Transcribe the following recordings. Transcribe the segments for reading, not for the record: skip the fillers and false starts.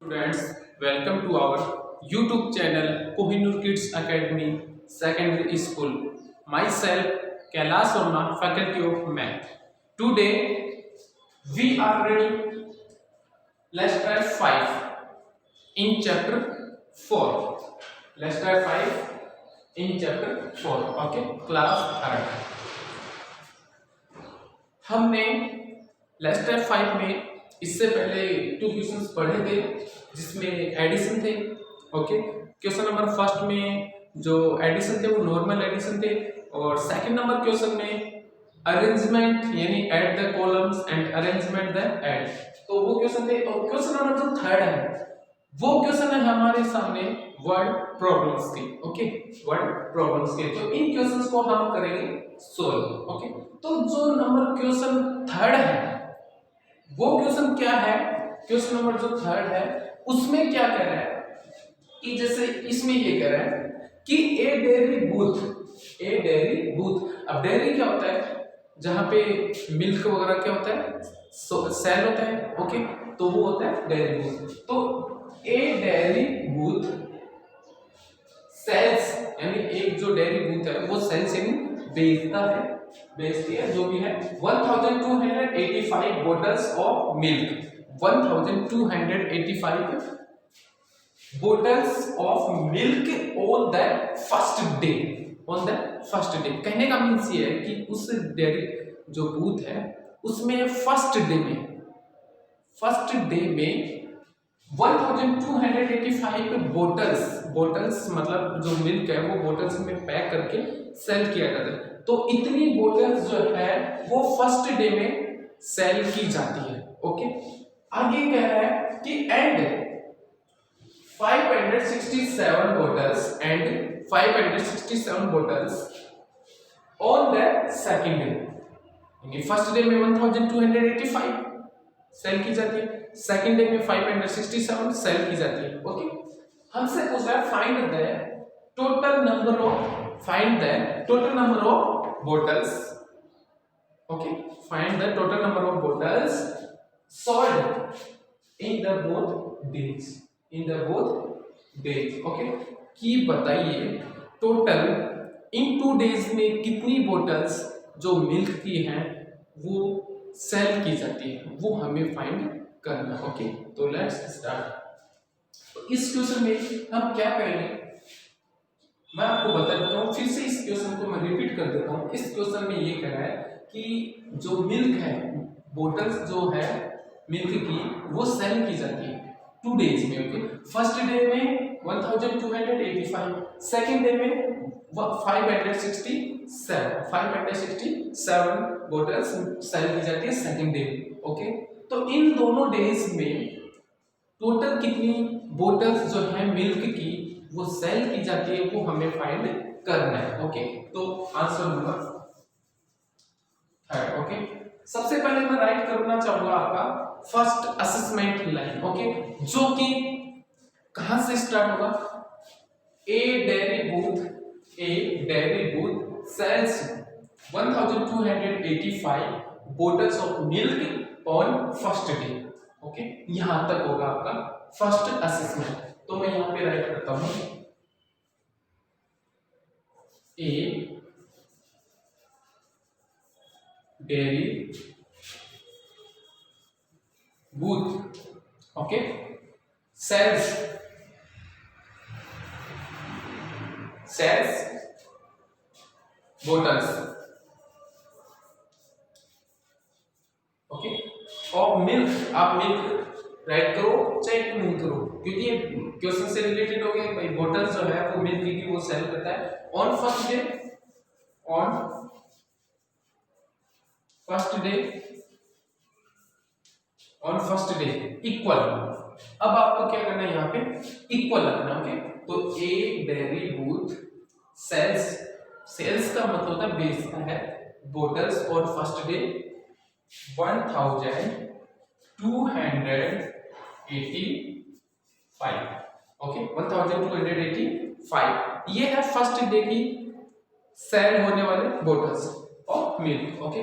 Students, welcome to our YouTube channel Kohinoor Kids Academy Secondary School. Myself Kailash Sharma, Faculty of Math. Today we are reading lesson 5 in chapter 4. Lesson 5 in chapter 4. Okay, class 3rd. हमने lesson 5 में इससे पहले 2 questions पढ़े थे जिसमें addition थे। Okay, question number first में जो एडिशन थे वो नॉर्मल एडिशन थे और सेकंड नंबर क्वेश्चन में अरेंजमेंट यानी add the columns and arrangement the add, तो वो क्वेश्चन थे। और क्वेश्चन नंबर जो थर्ड है वो क्वेश्चन है हमारे सामने वर्ड प्रॉब्लम्स के। ओके, वर्ड प्रॉब्लम्स के, तो इन क्वेश्चंस को हम करेंगे सोल्व। ओके, तो जो नंबर क्वेश्चन थर्ड है वो क्वेश्चन क्या है? क्वेश्चन नंबर जो थर्ड है उसमें क्या कह रहा है कि जैसे इसमें ये कह रहा है कि ए डेयरी बूथ। अब डेयरी क्या होता है? जहां पे मिल्क वगैरह क्या होता है, सेल होता है। ओके, तो वो होता है डेयरी बूथ। तो ए डेयरी बूथ सेल्स, यानी एक जो डेयरी बूथ है वो सेल्स यानी बेचती है जो भी है 1285 bottles of milk. 1285 bottles of milk on the first day. कहने का मीन्स ये है कि उस डेयरी जो बूथ है उसमें फर्स्ट डे में 1285 बोटल्स मतलब जो मिल्क है वो बोटल्स में पैक करके सेल किया जाता है। तो इतनी बोटल्स जो है वो फर्स्ट डे में सेल की जाती है। ओके, आगे कह रहा है कि and 567 bottles on the second day, यानी फर्स्ट डे में 1285 सेल की जाती है, सेकंड डे में 567 सेल की जाती है। ओके, हमसे पूछ रहा है find the total number of bottles. Okay, find the total number of bottles sold in the both days। Okay, कि बताइए टोटल इन 2 डेज में कितनी बोटल्स जो मिल्क की हैं वो सेल की जाती है, वो हमें फाइंड करना। ओके, तो लेट्स स्टार्ट। तो इस क्वेश्चन में हम क्या करेंगे मैं आपको बता देता हूँ, फिर से इस क्वेश्चन को मैं रिपीट कर देता हूँ। इस क्वेश्चन में ये कह रहा है कि जो मिल्क है, बोटल्स जो है मिल्क की वो सेल की जाती है 2 डेज में। ओके, फर्स्ट डे में 1285, सेकंड डे में 567 बोटल्स सेल की जाती है सेकंड डे। ओके, तो इन दोनों डेज में टोटल कितनी बोटल्स जो है मिल्क की वो सेल की जाती है वो हमें फाइंड करना है। ओके, तो आंसर नंबर थर्ड। ओके, सबसे पहले मैं राइट करना चाहूंगा आपका फर्स्ट असेसमेंट लाइन। ओके, जो कि कहां से स्टार्ट होगा? A dairy booth sales 1285 bottles of milk on first day. Okay, यहां तक होगा आपका फर्स्ट असेसमेंट। तो मैं यहां पे राइट करता हूं a dairy booth. Okay, sales bottles okay of milk. आप मिल्क राइट करो चाहे नहीं करो, क्योंकि ये क्वेश्चन से रिलेटेड हो गया। भाई बोटल्स जो है वो मिल्क की वो सेल करता है ऑन फर्स्ट डे इक्वल। अब आपको क्या करना है यहाँ पे इक्वल रखना। ओके, तो ए डेयरी बूथ सेल्स का मतलब होता है बेचता है बोटल्स और फर्स्ट डे 1285। ओके, 1285 ये है फर्स्ट डे की सेल होने वाले बोटल्स ऑफ मिल्क। ओके,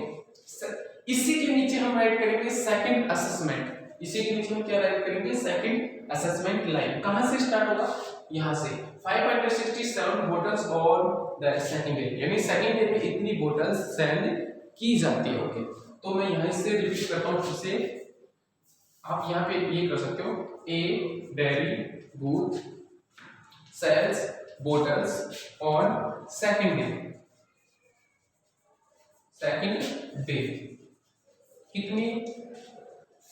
इसी के नीचे हम राइट करेंगे सेकंड असेसमेंट। इसी के नीचे हम क्या राइट करेंगे, सेकंड असेसमेंट लाइन कहां से स्टार्ट होगा, यहां से 567 bottles on the second day, यानी सेकंड डे में इतनी बोटल्स सेल की जाती है। ओके, तो मैं यहां से रिपीट करता हूं, फिर से आप यहां पे ये कर सकते हो, a dairy booth sales bottles on second day कितनी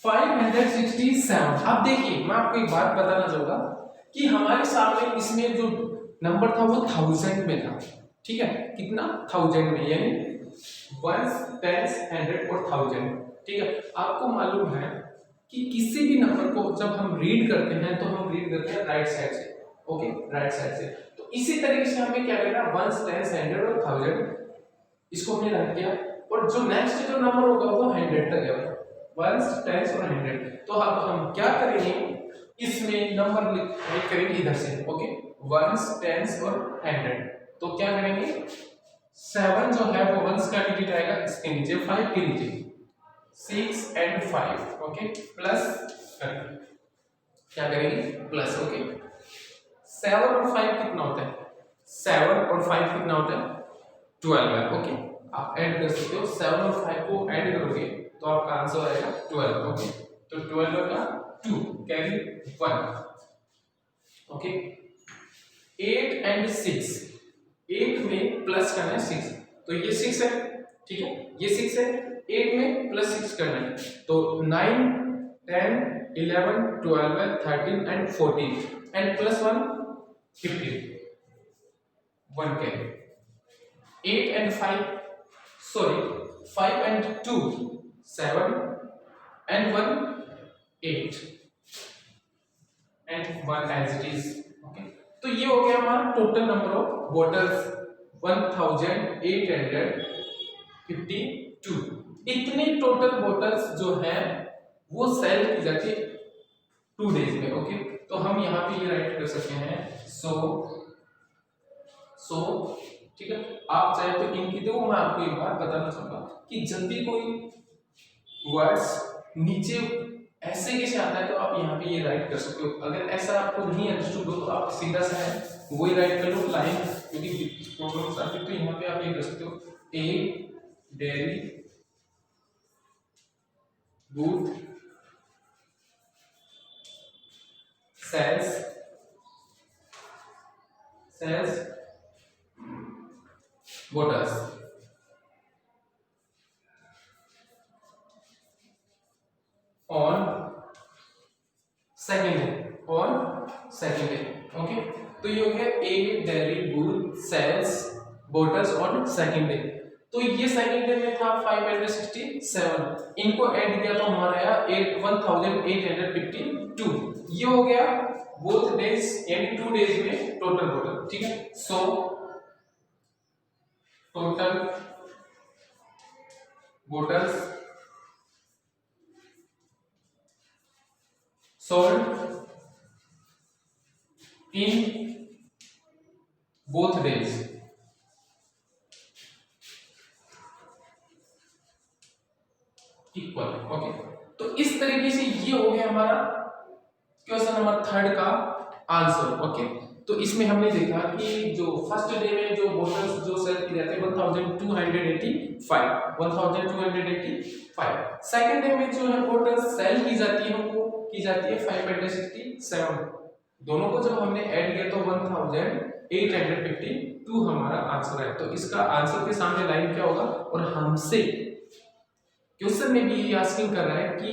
567। अब देखिए मैं आपको एक बात बताना चाहूंगा कि हमारे सामने इसमें जो नंबर था वो 1000 में था, ठीक है, कितना 1000 में, यानी 1 10 100 और 1000, ठीक है। आपको मालूम है कि किसी भी नंबर को जब हम रीड करते हैं तो हम रीड करते हैं राइट साइड से, ओके, राइट साइड से। तो इसी तरीके से हमें क्या करना, 1 10 100 और 1000 इसको हमने रख दिया, और जो नेक्स्ट जो नंबर होगा वो 100 तक है, 1 10 और 100। तो अब हम क्या करेंगे, इसमें नंबर लिख करेंगे इधर से, ओके, 1 10 और 100। तो क्या करेंगे, 7 जो है वो 1 का डिजिट आएगा इसके नीचे, 5 के नीचे, 6 and 5, ओके, प्लस क्या करेंगे, प्लस, ओके। 7 और 5 कितना होता है, 7 और 5 कितना होता है, 12 है, ओके। आप ऐड कर सकते हो, 7 और 5 को ऐड करोगे तो आपका आंसर आएगा 12, ओके। तो 12 का 2 कैरी 1, ओके। 8 and 6, 8 में प्लस करना है 6, तो ये 6 है, ठीक है, ये 6 है, 8 में प्लस 6 करना है, तो 9 10 11 12 13 and 14 and plus 1 15, 1 carry. 8 and 5, sorry, 5 and 2 7 and 1 8 and 1 as it is, okay। तो ये हो गया हमारा टोटल नंबर ऑफ बॉटल्स 1852। इतनी टोटल बॉटल्स जो है वो सेल की जाती है 2 डेज में, ओके। तो हम यहाँ पे ये राइट कर सकते हैं, सो ठीक है। आप चाहे तो इनकी, देखो मैं आपको एक बात बताना चाहूंगा कि जब भी कोई वर्ड्स नीचे ऐसे कैसे आता है तो आप यहाँ पे ये राइट कर सकते हो। अगर ऐसा आपको नहीं अंडरस्टूड हो तो आप सीधा सा है वही राइट कर लो लाइन, क्योंकि प्रॉब्लम्स आती है। तो यहाँ पे आप ये कर सकते हो, a dairy booth sales bottles on second day, okay. तो ये हो गया, a dairy booth sales bottles on second day. तो ये सेकंड डे में था 567, इनको ऐड किया तो हमारा आया 1852। ये हो गया बोथ डेज, यानी 2 डेज में टोटल बोटल, ठीक है। So total bottles sold in both days equal, okay. तो इस तरीके से ये हो गया हमारा क्वेश्चन नंबर 3 का आंसर, ओके। तो इसमें हमने देखा कि जो फर्स्ट डे में जो बोटल्स जो सेल की जाती है 1285, सेकंड डे में जो है बोटल्स सेल की जाती है वो की जाती है 567। दोनों को जब हमने ऐड किया तो 1852 हमारा आंसर है। तो इसका आंसर के सामने लाइन क्या होगा, और हमसे क्वेश्चन में भी ये आस्किंग कर रहा है कि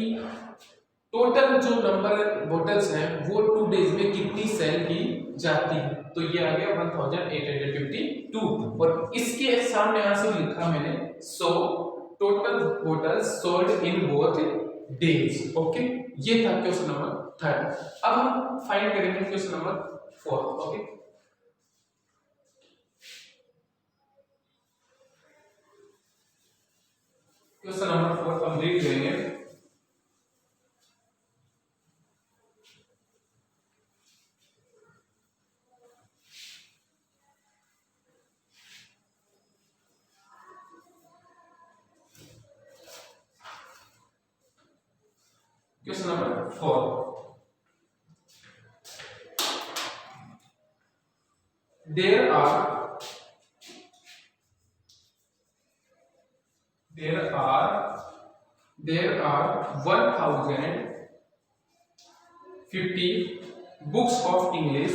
टोटल जो नंबर बोटल्स हैं वो 2 डेज में कितनी सेल की जाती है। तो ये आ गया 1852, और इसके सामने आंसर लिखा मैंने, so total bottles sold in both days, okay. ये था क्वेश्चन नंबर 3। अब हम फाइंड करेंगे question number 4, okay. Question number 4 हम रीड करेंगे। Question number 4. There are 1050 books of English.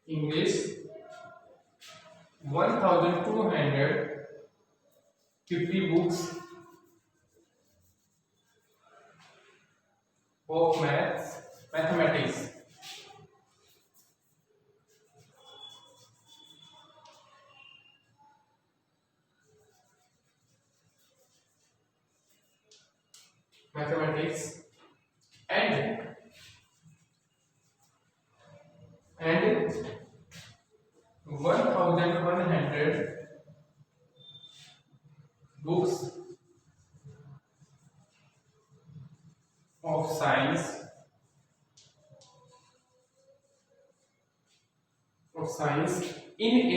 English 1250 books of mathematics. and 1100 books of science in a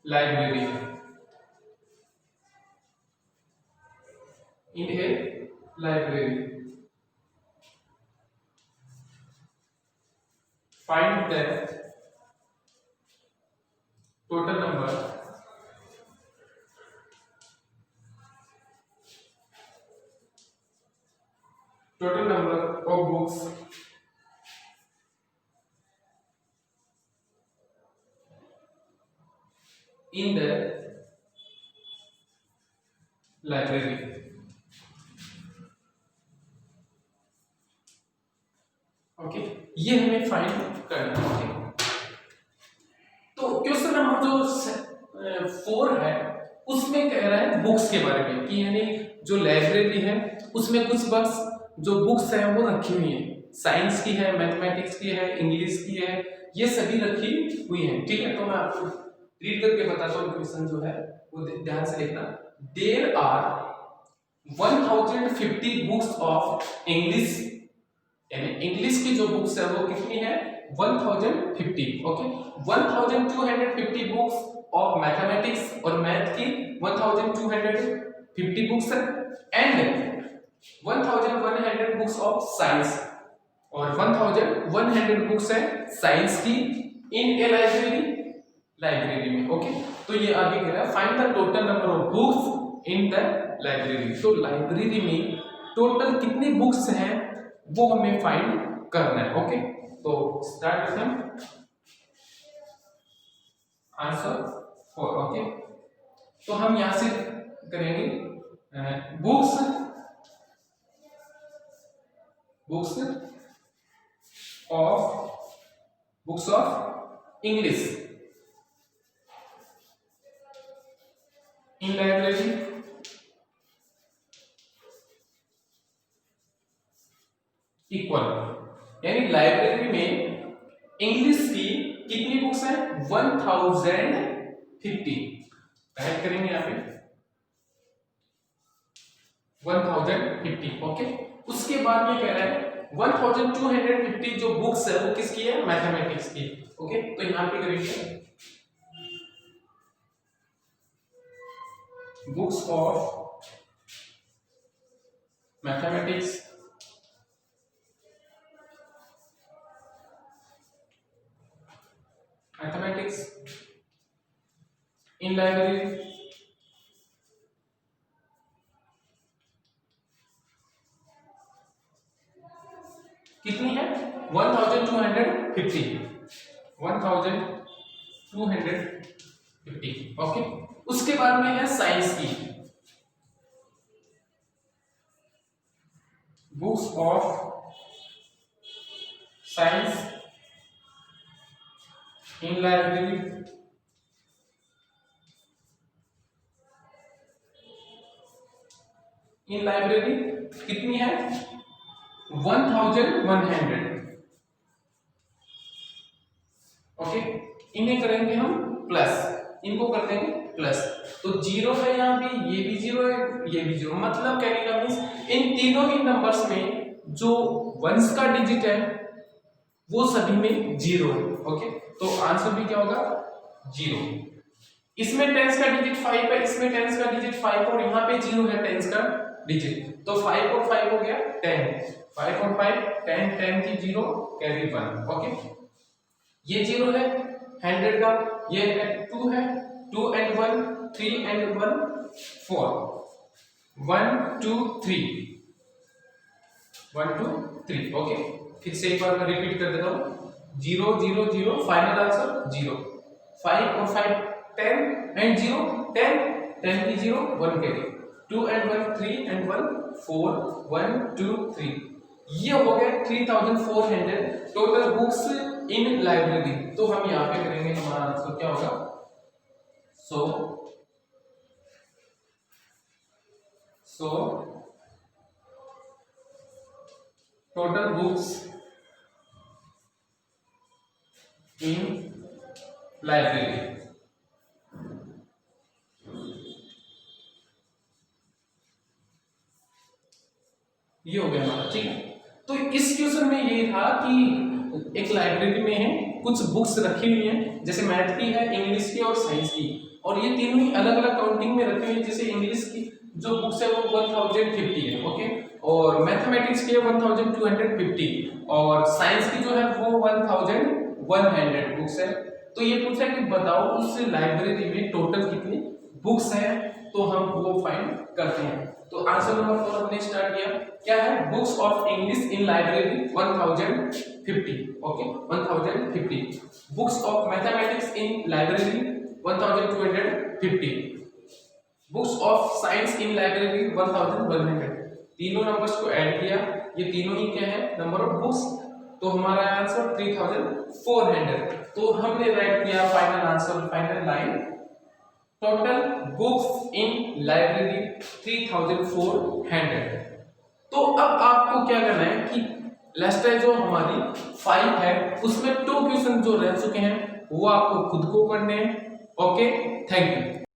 library. Find the total number of books in the library. Okay, ये हमें find करना है. तो question number जो 4 है उसमें कह रहा है बुक्स के बारे में कि यानी जो लाइब्रेरी है उसमें कुछ जो बुक्स है वो रखी हुई है. साइंस की है, मैथमेटिक्स की है, इंग्लिश की है, ये सभी रखी हुई है. ठीक है, तो मैं आपको रीड करके बताता हूँ. क्वेश्चन जो है वो ध्यान से देखना. There are 1050 books of English, यानी इंग्लिश की जो बुक्स है वो कितनी है 1050. ओके, 1250 बुक्स ऑफ मैथमेटिक्स और मैथ की 1250 बुक्स है, एंड 1100 बुक्स ऑफ साइंस और 1100 बुक्स है साइंस की इन ए लाइब्रेरी में. ओके, तो ये आगे कह रहा है find the total number of books in the library. तो लाइब्रेरी में टोटल कितनी बुक्स हैं वो हमें फाइंड करना है. ओके, तो स्टार्ट करते हैं. आंसर 4. ओके, तो हम यहां से करेंगे books of English in library equal, यानी लाइब्रेरी में इंग्लिश की कितनी बुक्स हैं 1050. राइट करेंगे यहां पे 1050. ओके, उसके बाद में कह रहा है 1250 जो बुक्स है वो किसकी है मैथमेटिक्स की. ओके, तो यहां पे करेंगे books of mathematics in library कितनी है 1250. ओके, उसके बाद में है साइंस की books of science in library कितनी है 1100. ओके, इन्हें करेंगे हम प्लस, इनको कर देंगे प्लस. तो 0 है यहाँ पे, ये भी 0 है, ये भी 0. मतलब कहने का मींस इन तीनों ही नंबर्स में जो वंस का डिजिट है वो सभी में 0 है। ओके, तो आंसर भी क्या होगा 0। इसमें टेंस का डिजिट 5 है, इसमें टेंस का डिजिट 5 और यहाँ पे 0 है टेंस का डिजिट, तो 5 और 5 हो गया 10, 5 और 5 10, 10 की 0 कैरी 1। ओके, ये 0 है 100 का, ये है 2 है, 2 एंड 1 3 एंड 1 4, 1 2 3, 1 2 3। ओके, फिर से एक बार मैं रिपीट कर देता हूँ, 0 0 0, फाइनल आंसर 0, 5 और 5 10 एंड 0 10, 10 की 0 1 कैरी, 2 एंड 1 3 एंड 1 4, 1 2 3। ये हो गया 3400 टोटल बुक्स इन लाइब्रेरी। तो हम यहाँ पे करेंगे, हमारा आंसर क्या होगा, सो टोटल बुक्स इन लाइब्रेरी। ये हो गया हमारा, ठीक है। तो इस क्वेश्चन में ये था कि एक लाइब्रेरी में है, कुछ बुक्स रखी हुई हैं, जैसे मैथ की है, इंग्लिश की और साइंस की, और ये तीनों ही अलग अलग काउंटिंग में रखी हुई है। जैसे इंग्लिश की जो बुक्स है वो 1050 है, ओके, और मैथमेटिक्स की है 1250, और साइंस की जो है वो 1100 बुक्स है। तो ये पूछा है कि बताओ उस लाइब्रेरी में टोटल कितनी बुक्स हैं, तो हम वो फाइंड करते हैं। तो आंसर नंबर 4 हमने स्टार्ट किया, क्या है, books of English in library 1050, okay 1050, books of mathematics in library 1250, books of science in library 1100। तीनों नंबर्स को ऐड किया, ये तीनों ही क्या है नंबर ऑफ बुक्स, तो हमारा आंसर 3400। तो हमने राइट किया final answer, final line, total books इन लाइब्रेरी 3400। तो अब आपको क्या करना है कि लास्ट जो हमारी 5 है उसमें 2 क्वेश्चन जो रह चुके हैं वो आपको खुद को करने हैं। Okay, thank you.